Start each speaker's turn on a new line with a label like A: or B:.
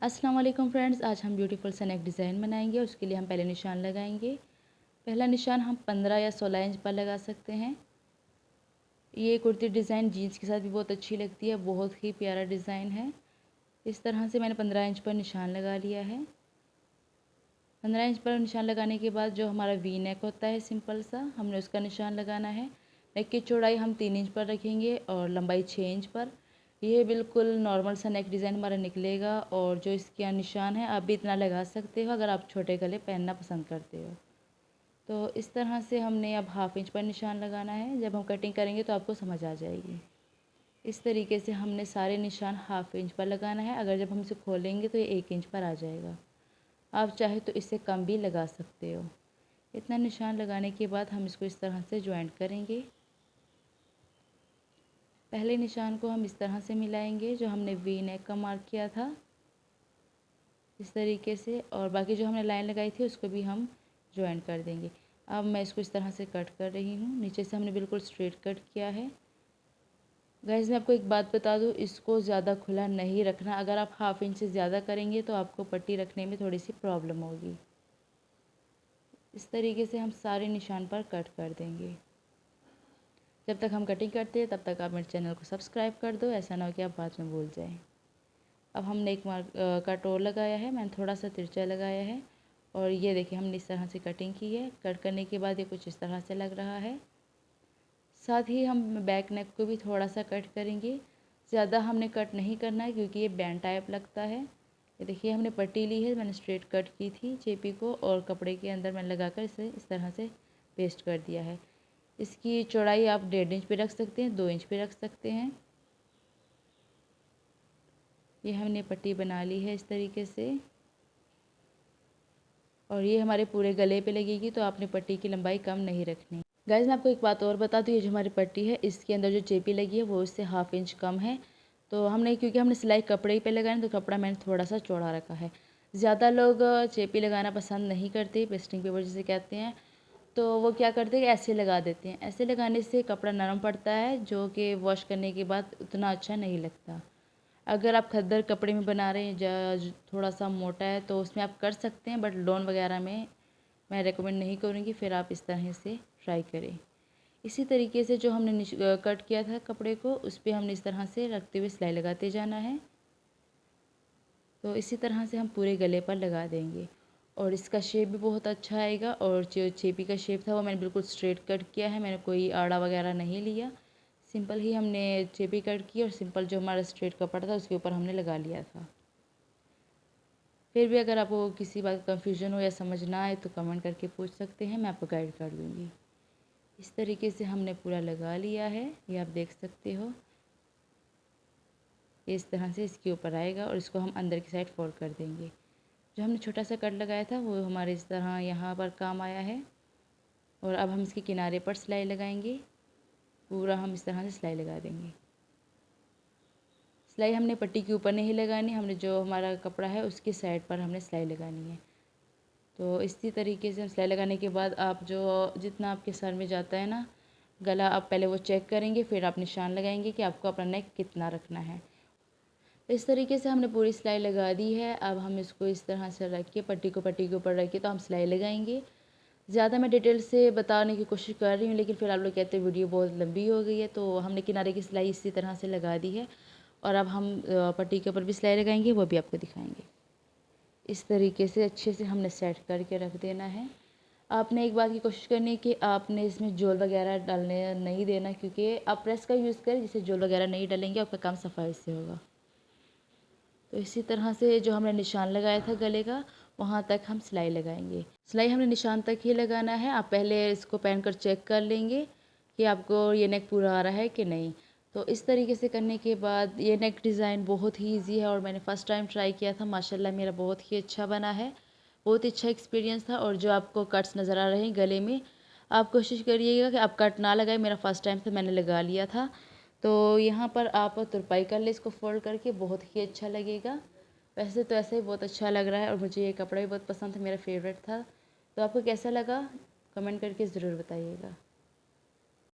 A: अस्सलाम वालेकुम फ्रेंड्स, आज हम ब्यूटीफुल सा नेक डिज़ाइन बनाएंगे। उसके लिए हम पहले निशान लगाएंगे। पहला निशान हम 15 या 16 इंच पर लगा सकते हैं। ये कुर्ती डिज़ाइन जीन्स के साथ भी बहुत अच्छी लगती है, बहुत ही प्यारा डिज़ाइन है। इस तरह से मैंने 15 इंच पर निशान लगा लिया है। 15 इंच पर निशान लगाने के बाद जो हमारा वी नेक होता है सिंपल सा, हमने उसका निशान लगाना है। नेक की चौड़ाई हम 3 इंच पर रखेंगे और लंबाई 6 इंच पर। ये बिल्कुल नॉर्मल सा नेक डिज़ाइन हमारा निकलेगा। और जो इसके निशान है आप भी इतना लगा सकते हो अगर आप छोटे गले पहनना पसंद करते हो। तो इस तरह से हमने अब हाफ़ इंच पर निशान लगाना है। जब हम कटिंग करेंगे तो आपको समझ आ जाएगी। इस तरीके से हमने सारे निशान हाफ़ इंच पर लगाना है। अगर जब हम इसे खोलेंगे तो ये 1 इंच पर आ जाएगा। आप चाहे तो इससे कम भी लगा सकते हो। इतना निशान लगाने के बाद हम इसको इस तरह से जॉइंट करेंगे। पहले निशान को हम इस तरह से मिलाएंगे जो हमने वी नेक का मार्क किया था, इस तरीके से। और बाकी जो हमने लाइन लगाई थी उसको भी हम जॉइंट कर देंगे। अब मैं इसको इस तरह से कट कर रही हूँ। नीचे से हमने बिल्कुल स्ट्रेट कट किया है। गाइस मैं आपको एक बात बता दूँ, इसको ज़्यादा खुला नहीं रखना। अगर आप हाफ़ इंच से ज़्यादा करेंगे तो आपको पट्टी रखने में थोड़ी सी प्रॉब्लम होगी। इस तरीके से हम सारे निशान पर कट कर देंगे। जब तक हम कटिंग करते हैं तब तक आप मेरे चैनल को सब्सक्राइब कर दो, ऐसा ना हो कि आप बाद में भूल जाएं। अब हमने एक मार्क का टोर लगाया है, मैंने थोड़ा सा तिरछा लगाया है। और ये देखिए हमने इस तरह से कटिंग की है। कट करने के बाद ये कुछ इस तरह से लग रहा है। साथ ही हम बैक नेक को भी थोड़ा सा कट करेंगे। ज़्यादा हमने कट नहीं करना है क्योंकि ये बैंड टाइप लगता है। ये देखिए हमने पट्टी ली है, मैंने स्ट्रेट कट की थी चेपी को और कपड़े के अंदर मैंने लगाकर इसे इस तरह से पेस्ट कर दिया है। इसकी चौड़ाई आप 1.5 इंच पे रख सकते हैं, 2 इंच पे रख सकते हैं। ये हमने पट्टी बना ली है इस तरीके से। और ये हमारे पूरे गले पे लगेगी, तो आपने पट्टी की लंबाई कम नहीं रखनी। गाइस मैं आपको एक बात और बता दूँ, ये जो हमारी पट्टी है इसके अंदर जो चेपी लगी है वो इससे हाफ़ इंच कम है। तो हमने क्योंकि हमने सिलाई कपड़े पे लगाए तो कपड़ा मैंने थोड़ा सा चौड़ा रखा है। ज़्यादा लोग चेपी लगाना पसंद नहीं करते, पेस्टिंग पेपर जिसे कहते हैं। तो वो क्या करते हैं, ऐसे लगा देते हैं। ऐसे लगाने से कपड़ा नरम पड़ता है जो कि वॉश करने के बाद उतना अच्छा नहीं लगता। अगर आप खद्दर कपड़े में बना रहे हैं थोड़ा सा मोटा है तो उसमें आप कर सकते हैं, बट लॉन वगैरह में मैं रेकमेंड नहीं करूँगी। फिर आप इस तरह से ट्राई करें। इसी तरीके से जो हमने कट किया था कपड़े को, उस पर हमने इस तरह से रखते हुए सिलाई लगाते जाना है। तो इसी तरह से हम पूरे गले पर लगा देंगे और इसका शेप भी बहुत अच्छा आएगा। और जो चेपी का शेप था वो मैंने बिल्कुल स्ट्रेट कट किया है, मैंने कोई आड़ा वगैरह नहीं लिया। सिंपल ही हमने चेपी कट की और सिंपल जो हमारा स्ट्रेट कपड़ा था उसके ऊपर हमने लगा लिया था। फिर भी अगर आपको किसी बात का कन्फ्यूज़न हो या समझ ना आए तो कमेंट करके पूछ सकते हैं, मैं आपको गाइड कर दूँगी। इस तरीके से हमने पूरा लगा लिया है, ये आप देख सकते हो। इस तरह से इसके ऊपर आएगा और इसको हम अंदर की साइड फोल्ड कर देंगे। जो हमने छोटा सा कट लगाया था वो हमारे इस तरह यहाँ पर काम आया है। और अब हम इसके किनारे पर सिलाई लगाएंगे। पूरा हम इस तरह से सिलाई लगा देंगे। सिलाई हमने पट्टी के ऊपर नहीं लगानी, हमने जो हमारा कपड़ा है उसकी साइड पर हमने सिलाई लगानी है। तो इसी तरीके से हम सिलाई लगाने के बाद आप जो जितना आपके सर में जाता है ना गला, आप पहले वो चेक करेंगे, फिर आप निशान लगाएंगे कि आपको अपना नेक कितना रखना है। तो इस तरीके से हमने पूरी सिलाई लगा दी है। अब हम इसको इस तरह से रख के पट्टी को पट्टी के ऊपर रख के तो हम सिलाई लगाएंगे। ज़्यादा मैं डिटेल से बताने की कोशिश कर रही हूँ, लेकिन फिर आप लोग कहते हैं वीडियो बहुत लंबी हो गई है, तो हमने किनारे की सिलाई इसी तरह से लगा दी है। और अब हम पट्टी के ऊपर भी सिलाई लगाएंगे, वो भी आपको दिखाएंगे। इस तरीके से अच्छे से हमने सेट करके रख देना है। आपने एक बात की कोशिश करनी है कि आपने इसमें जोल वगैरह डालने नहीं देना, क्योंकि आप प्रेस का यूज़ करें जिससे जोल वगैरह नहीं डालेंगे, आपका काम सफाई से होगा। तो इसी तरह से जो हमने निशान लगाया था गले का वहाँ तक हम सिलाई लगाएंगे। सिलाई हमने निशान तक ही लगाना है। आप पहले इसको पहनकर चेक कर लेंगे कि आपको ये नेक पूरा आ रहा है कि नहीं। तो इस तरीके से करने के बाद ये नेक डिज़ाइन बहुत ही ईजी है और मैंने फ़र्स्ट टाइम ट्राई किया था, माशाल्लाह मेरा बहुत ही अच्छा बना है। बहुत ही अच्छा एक्सपीरियंस था। और जो आपको कट्स नज़र आ रहे हैं गले में, आप कोशिश करिएगा कि आप कट ना लगाएं। मेरा फ़र्स्ट टाइम था, मैंने लगा लिया था। तो यहाँ पर आप तुरपाई कर ले इसको फोल्ड करके, बहुत ही अच्छा लगेगा। वैसे तो ऐसे ही बहुत अच्छा लग रहा है और मुझे ये कपड़ा भी बहुत पसंद था, मेरा फेवरेट था। तो आपको कैसा लगा कमेंट करके ज़रूर बताइएगा।